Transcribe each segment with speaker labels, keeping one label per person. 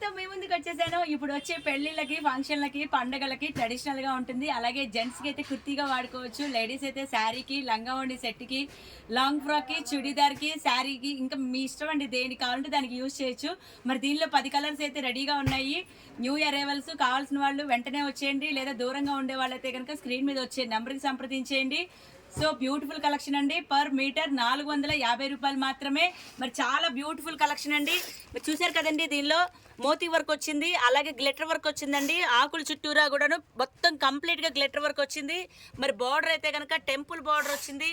Speaker 1: వీడియోతో మీ ముందుకు వచ్చేసాను. ఇప్పుడు వచ్చే పెళ్లిళ్ళకి, ఫంక్షన్లకి, పండుగలకి ట్రెడిషనల్గా ఉంటుంది. అలాగే జెంట్స్కి అయితే కుర్తీగా వాడుకోవచ్చు, లేడీస్ అయితే శారీకి, లంగా ఓణి సెట్కి, లాంగ్ ఫ్రాక్కి, చుడీదార్కి, శారీకి, ఇంకా మీ ఇష్టం అండి, దేనికి కావాలంటే దానికి యూజ్ చేయొచ్చు. మరి దీనిలో 10 కలర్స్ అయితే రెడీగా ఉన్నాయి. న్యూ అరైవల్స్ కావాల్సిన వాళ్ళు వెంటనే వచ్చేయండి, లేదా దూరంగా ఉండే వాళ్ళైతే కనుక స్క్రీన్ మీద వచ్చే నెంబర్కి సంప్రదించేయండి. సో బ్యూటిఫుల్ కలెక్షన్ అండి. పర్ మీటర్ 450 రూపాయలు మాత్రమే. మరి చాలా బ్యూటిఫుల్ కలెక్షన్ అండి. మీరు చూసారు కదండి, దీనిలో మోతీ వర్క్ వచ్చింది, అలాగే గ్లిటర్ వర్క్ వచ్చిందండి. ఆకుల చుట్టూరా కూడాను మొత్తం కంప్లీట్గా గ్లిటర్ వర్క్ వచ్చింది. మరి బార్డర్ అయితే కనుక టెంపుల్ బార్డర్ వచ్చింది.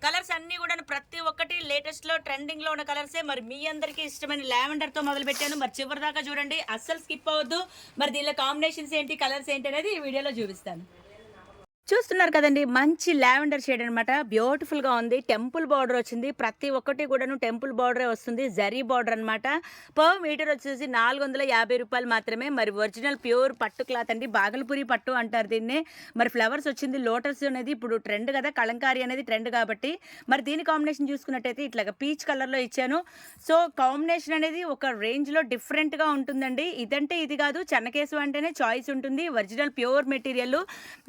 Speaker 1: కలర్స్ అన్నీ కూడా ప్రతి ఒక్కటి లేటెస్ట్లో ట్రెండింగ్లో ఉన్న కలర్సే. మరి మీ అందరికీ ఇష్టమైన లావెండర్తో మొదలు పెట్టాను. మరి చివరి దాకా చూడండి, అస్సలు స్కిప్ అవ్వద్దు. మరి దీనిలో కాంబినేషన్స్ ఏంటి, కలర్స్ ఏంటి అనేది ఈ వీడియోలో చూపిస్తాను. చూస్తున్నారు కదండి, మంచి లావెండర్ షేడ్ అనమాట. బ్యూటిఫుల్గా ఉంది. టెంపుల్ బార్డర్ వచ్చింది. ప్రతి ఒక్కటి కూడాను టెంపుల్ బార్డరే వస్తుంది. జరీ బార్డర్ అనమాట. పర్ మీటర్ వచ్చేసి 450 రూపాయలు మాత్రమే. మరి ఒరిజినల్ ప్యూర్ పట్టు క్లాత్ అండి. బాగల్పూరి పట్టు అంటారు దీన్నే. మరి ఫ్లవర్స్ వచ్చింది. లోటస్ అనేది ఇప్పుడు ట్రెండ్ కదా, కలంకారీ అనేది ట్రెండ్ కాబట్టి మరి దీని కాంబినేషన్ చూసుకున్నట్టయితే ఇట్లాగా పీచ్ కలర్లో ఇచ్చాను. సో కాంబినేషన్ అనేది ఒక రేంజ్లో డిఫరెంట్గా ఉంటుందండి. ఇదంటే ఇది కాదు, చెన్నకేశవ అంటేనే చాయిస్ ఉంటుంది. Original pure material.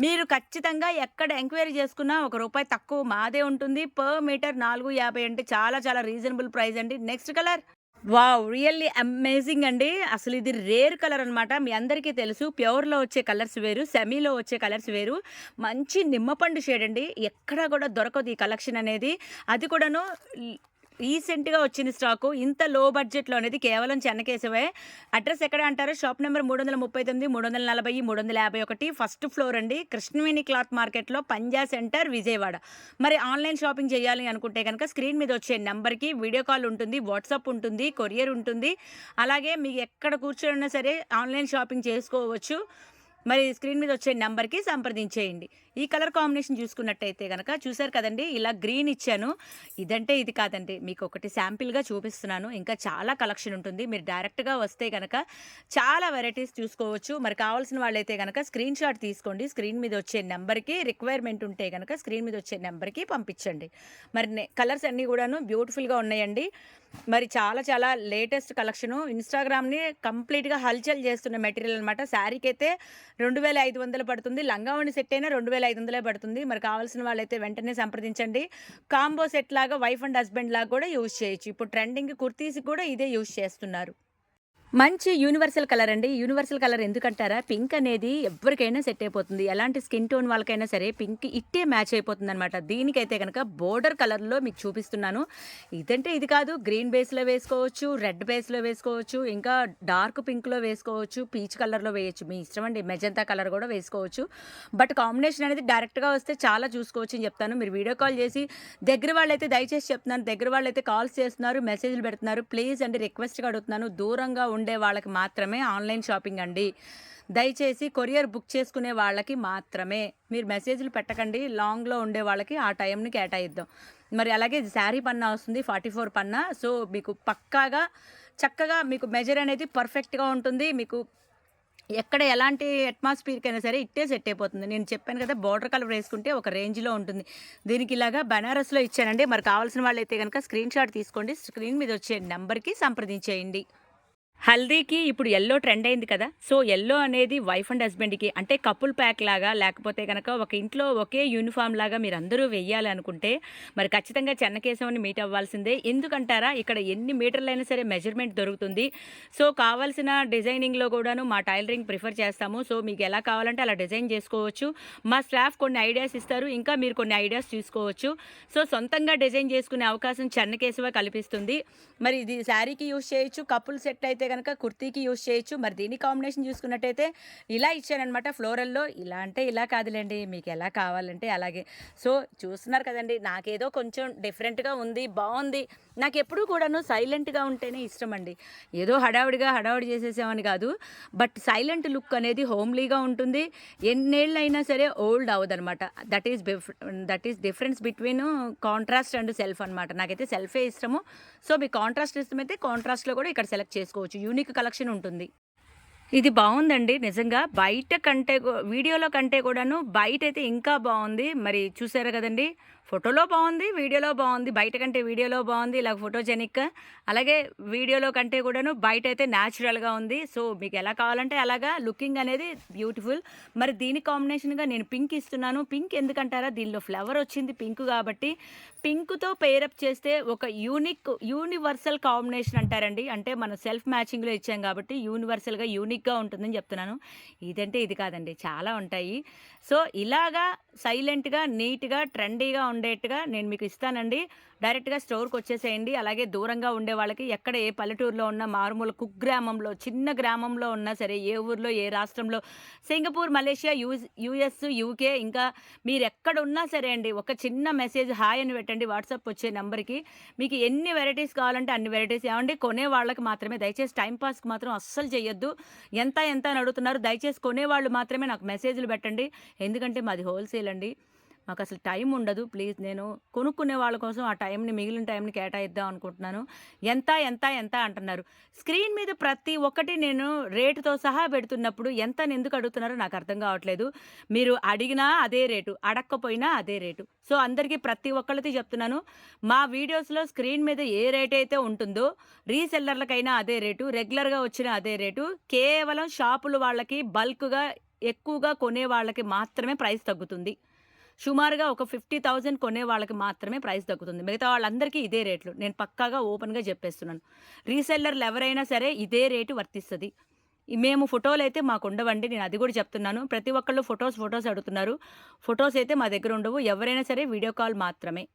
Speaker 1: మీరు ఖచ్చితంగా ఎక్కడ ఎంక్వైరీ చేసుకున్నా ₹1 తక్కువ మాదే ఉంటుంది. పర్ మీటర్ 450 అంటే చాలా చాలా రీజనబుల్ ప్రైస్ అండి. Next colour, wow, really amazing అండి. అసలు ఇది రేర్ కలర్ అనమాట. మీ అందరికీ తెలుసు, ప్యూర్లో వచ్చే కలర్స్ వేరు, సెమీలో వచ్చే కలర్స్ వేరు. మంచి నిమ్మపండు షేడ్ అండి. ఎక్కడా కూడా దొరకదు ఈ కలెక్షన్ అనేది. అది కూడాను రీసెంట్గా వచ్చిన స్టాకు. ఇంత లో బడ్జెట్లో అనేది కేవలం చెన్నకేశవే. అడ్రస్ ఎక్కడ అంటారో, షాప్ నెంబర్ 339, 340, 351, ఫస్ట్ ఫ్లోర్ అండి, కృష్ణవేణి క్లాత్ మార్కెట్లో, పంజా సెంటర్, విజయవాడ. మరి ఆన్లైన్ షాపింగ్ చేయాలి అనుకుంటే కనుక స్క్రీన్ మీద వచ్చే నెంబర్కి వీడియో కాల్ ఉంటుంది, వాట్సాప్ ఉంటుంది, కొరియర్ ఉంటుంది. అలాగే మీకు ఎక్కడ కూర్చొని సరే ఆన్లైన్ షాపింగ్ చేసుకోవచ్చు. మరి స్క్రీన్ మీద వచ్చే నెంబర్కి సంప్రదించేయండి. ఈ కలర్ కాంబినేషన్ చూసుకున్నట్టయితే కనుక చూసారు కదండి, ఇలా గ్రీన్ ఇచ్చాను. ఇదంటే ఇది కాదండి, మీకు ఒకటి శాంపిల్గా చూపిస్తున్నాను. ఇంకా చాలా కలెక్షన్ ఉంటుంది. మీరు డైరెక్ట్గా వస్తే కనుక చాలా వెరైటీస్ చూసుకోవచ్చు. మరి కావాల్సిన వాళ్ళైతే కనుక స్క్రీన్ షాట్ తీసుకోండి. స్క్రీన్ మీద వచ్చే నెంబర్కి, రిక్వైర్మెంట్ ఉంటే కనుక స్క్రీన్ మీద వచ్చే నెంబర్కి పంపించండి. మరి కలర్స్ అన్నీ కూడాను బ్యూటిఫుల్గా ఉన్నాయండి. మరి చాలా చాలా లేటెస్ట్ కలెక్షను. ఇన్స్టాగ్రామ్ని కంప్లీట్గా హల్చల్ చేస్తున్న మెటీరియల్ అనమాట. శారీకి అయితే 2500 పడుతుంది. లంగావణి సెట్ అయినా 2500 పడుతుంది. మరి కావాల్సిన వాళ్ళైతే వెంటనే సంప్రదించండి. కాంబో సెట్ లాగా వైఫ్ అండ్ హస్బెండ్ లాగా కూడా యూజ్ చేయొచ్చు. ఇప్పుడు ట్రెండింగ్ కుర్తీస్కి కూడా ఇదే యూజ్ చేస్తున్నారు. మంచి యూనివర్సల్ కలర్ అండి. యూనివర్సల్ కలర్ ఎందుకంటారా, పింక్ అనేది ఎవరికైనా సెట్ అయిపోతుంది. ఎలాంటి స్కిన్ టోన్ వాళ్ళకైనా సరే పింక్ ఇట్టే మ్యాచ్ అయిపోతుంది అనమాట. దీనికైతే కనుక బోర్డర్ కలర్లో మీకు చూపిస్తున్నాను. ఇదంటే ఇది కాదు, గ్రీన్ బేస్లో వేసుకోవచ్చు, రెడ్ బేస్లో వేసుకోవచ్చు, ఇంకా డార్క్ పింక్లో వేసుకోవచ్చు, పీచ్ కలర్లో వేయచ్చు. మీ ఇష్టం అండి. మెజంతా కలర్ కూడా వేసుకోవచ్చు. బట్ కాంబినేషన్ అనేది డైరెక్ట్గా వస్తే చాలా చూసుకోవచ్చు అని చెప్తాను. మీరు వీడియో కాల్ చేసి, దగ్గర వాళ్ళైతే దయచేసి చెప్తున్నాను, దగ్గర వాళ్ళైతే కాల్స్ చేస్తున్నారు, మెసేజ్లు పెడుతున్నారు, ప్లీజ్ అండి రిక్వెస్ట్గా అడుగుతున్నాను, దూరంగా ఉండే వాళ్ళకి మాత్రమే ఆన్లైన్ షాపింగ్ అండి. దయచేసి కొరియర్ బుక్ చేసుకునే వాళ్ళకి మాత్రమే. మీరు మెసేజ్లు పెట్టకండి. లాంగ్లో ఉండే వాళ్ళకి ఆ టైంని కేటాయిద్దాం. మరి అలాగే శారీ పన్నా వస్తుంది, 44 పన్నా. సో మీకు పక్కాగా చక్కగా మీకు మెజర్ అనేది పర్ఫెక్ట్గా ఉంటుంది. మీకు ఎక్కడ ఎలాంటి అట్మాస్ఫియర్కి అయినా సరే ఇట్టే సెట్ అయిపోతుంది. నేను చెప్పాను కదా, బార్డర్ కలర్ వేసుకుంటే ఒక రేంజ్లో ఉంటుంది. దీనికి ఇలాగా బనారస్లో ఇచ్చానండి. మరి కావాల్సిన వాళ్ళైతే కనుక స్క్రీన్ షాట్ తీసుకోండి. స్క్రీన్ మీద వచ్చే నెంబర్కి సంప్రదించేయండి. హల్దీకి ఇప్పుడు ఎల్లో ట్రెండ్ అయింది కదా. సో ఎల్లో అనేది వైఫ్ అండ్ హస్బెండ్కి, అంటే కపుల్ ప్యాక్ లాగా, లేకపోతే కనుక ఒక ఇంట్లో ఒకే యూనిఫామ్ లాగా మీరు అందరూ వెయ్యాలి అనుకుంటే మరి ఖచ్చితంగా చెన్నకేశవని మీట్ అవ్వాల్సిందే. ఎందుకంటారా, ఇక్కడ ఎన్ని మీటర్లు అయినా సరే మెజర్మెంట్ దొరుకుతుంది. సో కావాల్సిన డిజైనింగ్లో కూడాను మా టైలరింగ్ ప్రిఫర్ చేస్తాము. సో మీకు ఎలా కావాలంటే అలా డిజైన్ చేసుకోవచ్చు. మా స్టాఫ్ కొన్ని ఐడియాస్ ఇస్తారు, ఇంకా మీరు కొన్ని ఐడియాస్ చూసుకోవచ్చు. సో సొంతంగా డిజైన్ చేసుకునే అవకాశం చెన్నకేశవ కల్పిస్తుంది. మరి ఇది శారీకి యూజ్ చేయొచ్చు, కపుల్ సెట్ అయితే కనుక కుర్తీకి యూజ్ చేయొచ్చు. మరి దీని కాంబినేషన్ చూసుకున్నట్టయితే ఇలా ఇచ్చానమాట ఫ్లోరల్లో. ఇలా అంటే ఇలా కాదులేండి, మీకు ఎలా కావాలంటే అలాగే. సో చూస్తున్నారు కదండి, నాకేదో కొంచెం డిఫరెంట్గా ఉంది, బాగుంది. నాకు ఎప్పుడూ కూడాను సైలెంట్గా ఉంటేనే ఇష్టం అండి. ఏదో హడావుడి చేసేసామని కాదు, బట్ సైలెంట్ లుక్ అనేది హోమ్లీగా ఉంటుంది. ఎన్నేళ్ళైనా సరే ఓల్డ్ అవ్వదనమాట. That is difference between contrast and self అనమాట. నాకైతే సెల్ఫే ఇష్టము. సో మీ కాంట్రాస్ట్ ఇష్టమైతే కాంట్రాస్ట్లో కూడా ఇక్కడ సెలెక్ట్ చేసుకోవచ్చు. యూనిక్ కలెక్షన్ ఉంటుంది. ఇది బాగుందండి నిజంగా. బయట కంటే వీడియోలో కంటే కూడాను బయట అయితే ఇంకా బాగుంది. మరి చూసారు కదండి, ఫోటోలో బాగుంది, వీడియోలో బాగుంది. బయట కంటే వీడియోలో బాగుంది. ఇలాగ ఫోటోజెనిక్‌గా. అలాగే వీడియోలో కంటే కూడాను బయటైతే న్యాచురల్‌గా ఉంది. సో, మీకెలా కావాలంటే అలాగా లుకింగ్ అనేది బ్యూటిఫుల్. మరి దీనికి కాంబినేషన్‌గా నేను పింక్ ఇస్తున్నాను. పింక్ ఎందుకంటారా? దీనిలో ఫ్లవర్ వచ్చింది పింక్ కాబట్టి, పింక్‌తో పెయిరప్ చేస్తే ఒక యూనివర్సల్ కాంబినేషన్ అంటారండి. అంటే మనం సెల్ఫ్ మ్యాచింగ్‌లో ఇచ్చాం కాబట్టి యూనివర్సల్‌గా, యూనిక్‌గా ఉంటుందని చెప్తున్నాను. ఇదంటే ఇది కాదండి. చాలా ఉంటాయి. సో, ఇలాగా సైలెంట్‌గా, నీట్‌గా, ట్రెండీగా ఉండేట్టుగా నేను మీకు ఇస్తానండి. డైరెక్ట్‌గా స్టోర్‌కొచ్చేసేయండి. అలాగే దూరంగా ఉండే వాళ్ళకి ఎక్కడ ఏ పల్లెటూరులో ఉన్న మారుమూల కుగ్రామంలో, చిన్న గ్రామంలో ఉన్నా సరే, ఏ ఊర్లో, ఏ రాష్ట్రంలో సింగపూర్, మలేషియా, యూఎస్, యూకే ఇంకా మీరెక్కడున్నా సరే అండి, ఒక చిన్న మెసేజ్ హాయ్ అని పెట్టండి వాట్సాప్ వచ్చే నంబర్‌కి. మీకు ఎన్ని వెరైటీస్ కావాలంటే అన్ని వెరైటీస్. ఏవండీ కొనే వాళ్ళకి మాత్రమే దయచేసి టైమ్ పాస్‌కి మాత్రం అస్సలు చేయొద్దు. ఎంత అని అడుగుతున్నారు. దయచేసి కొనేవాళ్ళు మాత్రమే నాకు మెసేజ్‌లు పెట్టండి. ఎందుకంటే మాది హోల్‌సేల్ అండి. మాకసలు టైం ఉండదు. ప్లీజ్ నేను కొనుక్కునే వాళ్ళ కోసం ఆ టైంని మిగిలిన టైంని కేటాయిద్దాం అనుకుంటున్నాను. ఎంత అంటున్నారు. స్క్రీన్ మీద ప్రతి ఒక్కటి నేను రేటుతో సహా పెడుతున్నప్పుడు ఎంతని ఎందుకు అడుగుతున్నారో నాకు అర్థం కావట్లేదు. మీరు అడిగినా అదే రేటు, అడక్కపోయినా అదే రేటు. సో, అందరికీ ప్రతి ఒక్కళ్ళకి చెప్తున్నాను. మా వీడియోస్‌లో స్క్రీన్ మీద ఏ రేటయితే ఉంటుందో రీసెల్లర్లకైనా అదే రేటు, రెగ్యులర్‌గా వచ్చినా అదే రేటు. కేవలం షాపుల వాళ్ళకి బల్క్‌గా ఎక్కువగా కొనే వాళ్ళకి మాత్రమే ప్రైస్ తగ్గుతుంది. సుమారుగా ఒక 50,000 కొనే వాళ్ళకి మాత్రమే ప్రైస్ తగ్గుతుంది. మిగతా వాళ్ళందరికీ ఇదే రేట్లు. నేను పక్కాగా ఓపెన్‌గా జెప్పేస్తున్నాను. రీసెల్లర్లు ఎవరైనా సరే ఇదే రేటు వర్తిస్తది. మేము ఫోటోలైతే మాకుండవండి. నేను అది గూడా చెప్తున్నాను. ప్రతి ఒక్కళ్ళు ఫోటోస్ అడుగుతున్నారు. ఫోటోస్ అయితే మా దగ్గర ఉండవు. ఎవరైనా సరే వీడియో కాల్ మాత్రమే.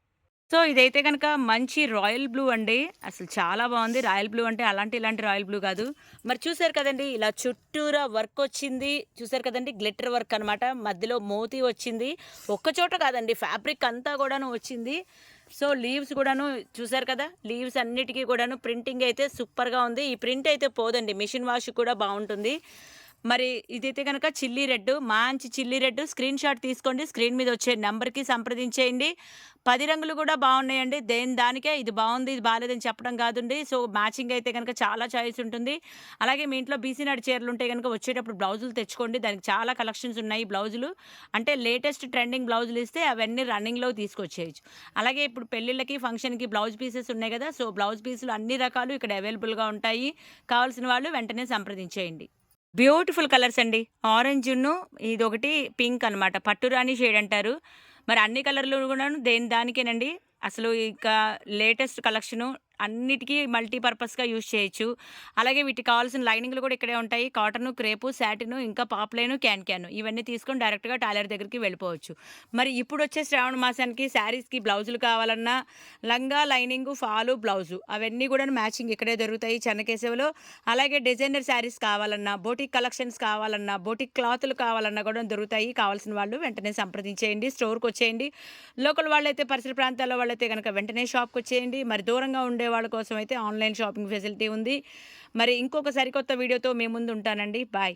Speaker 1: సో, ఇదైతే గనక మంచి రాయల్ బ్లూ అండి. అసలు చాలా బావుంది. రాయల్ బ్లూ అంటే ఇలాంటి రాయల్ బ్లూ గాదు. మరి చూసారు కదండీ! ఇలా చుట్టూరా వర్కొచ్చింది. చూసారు కదండీ! గ్లిటర్ వర్క్ అనమాట. మధ్యలో మోతీ వచ్చింది. ఒక్క చోట కాదండి. ఫ్యాబ్రిక్ అంతా గూడాను వచ్చింది. సో, లీవ్స్ గూడాను చూసారు కదా! లీవ్స్ అన్నిటికి గూడాను ప్రింటింగ్ అయితే సూపర్‌గా ఉంది. ఈ ప్రింట్ అయితే పోదండి. మిషన్ వాష్ కూడా బావుంటుంది. మరి ఇదైతే గనక చిల్లీ రెడ్, మంచి చిల్లీ రెడ్ స్క్రీన్‌షాట్ తీసుకోండి. స్క్రీన్ మీద వచ్చే నంబర్‌కి సంప్రదించేయండి. 10 రంగులు గూడా బావున్నాయండి. దానికే ఇది బావుంది, ఇది బాలేదని చెప్పడం గాదండి. సో, మ్యాచింగ్ అయితే గనక చాలా చాయిస్ ఉంటుంది. అలాగే మీ ఇంట్లో బీసీ నాడి చీరలుంటే గనక వచ్చేటప్పుడు బ్లౌజులు తెచ్చుకోండి. దానికి చాలా కలెక్షన్స్ ఉన్నాయి బ్లౌజులు. అంటే లేటెస్ట్ ట్రెండింగ్ బ్లౌజులు ఇస్తే అవన్నీ రన్నింగ్‌లోకి తీసుకొచ్చేయొచ్చు. అలాగే ఇప్పుడు పెళ్ళిళ్ళకి, ఫంక్షన్‌కి బ్లౌజ్ పీసెస్ ఉన్నాయి గదా! సో, బ్లౌజ్ పీసులు అన్ని రకాలు ఇక్కడ అవైలబుల్‌గా ఉంటాయి. కావాల్సిన వాళ్ళు వెంటనే సంప్రదించేయండి. బ్యూటిఫుల్ కలర్స్ అండి. ఆరెంజును ఇదొకటి పింక్ అనమాట. పట్టు రాణి షేడ్ అంటారు. మరి అన్ని కలర్‌లు గూడాను దానికేనండి. అసలు ఇక లేటెస్ట్ కలెక్షను అన్నిటికి మల్టీ పర్పస్‌గా యూజ్ చేయొచ్చు. అలాగే వీటికి కావాల్సిన లైనింగ్‌లు కూడా ఇక్కడే ఉంటాయి. కాటను, క్రేపు, సాటిను ఇంకా పాప్లైను, క్యాన్ ఇవన్నీ తీసుకొని డైరెక్ట్‌గా టైలర్ దగ్గరికి వెళ్ళిపోవచ్చు. మరి ఇప్పుడొచ్చే శ్రావణ మాసానికి శారీస్‌కి బ్లౌజులు కావాలన్నా లంగా, లైనింగు, ఫాలు, బ్లౌజు అవన్నీ గూడాను మ్యాచింగ్ ఇక్కడే దొరుకుతాయి చెన్నకేశవలో. అలాగే డిజైనర్ శారీస్ కావాలన్నా, బోటిక్ కలెక్షన్స్ కావాలన్నా, బోటిక్ క్లాతులు కావాలన్నా కూడా దొరుకుతాయి. కావాల్సిన వాళ్ళు వెంటనే సంప్రదించేయండి. స్టోర్‌కొచ్చేయండి. లోకల్ వాళ్ళైతే పరిసర ప్రాంతాల్లో వాళ్ళైతే గనక వెంటనే షాప్‌కొచ్చేయండి. మరి దూరంగా ఉండే వాళ్ళ కోసం అయితే ఆన్‌లైన్ షాపింగ్ ఫెసిలిటీ ఉంది. మరి ఇంకొక సరికొత్త వీడియోతో మీ ముందు ఉంటానండి. బాయ్.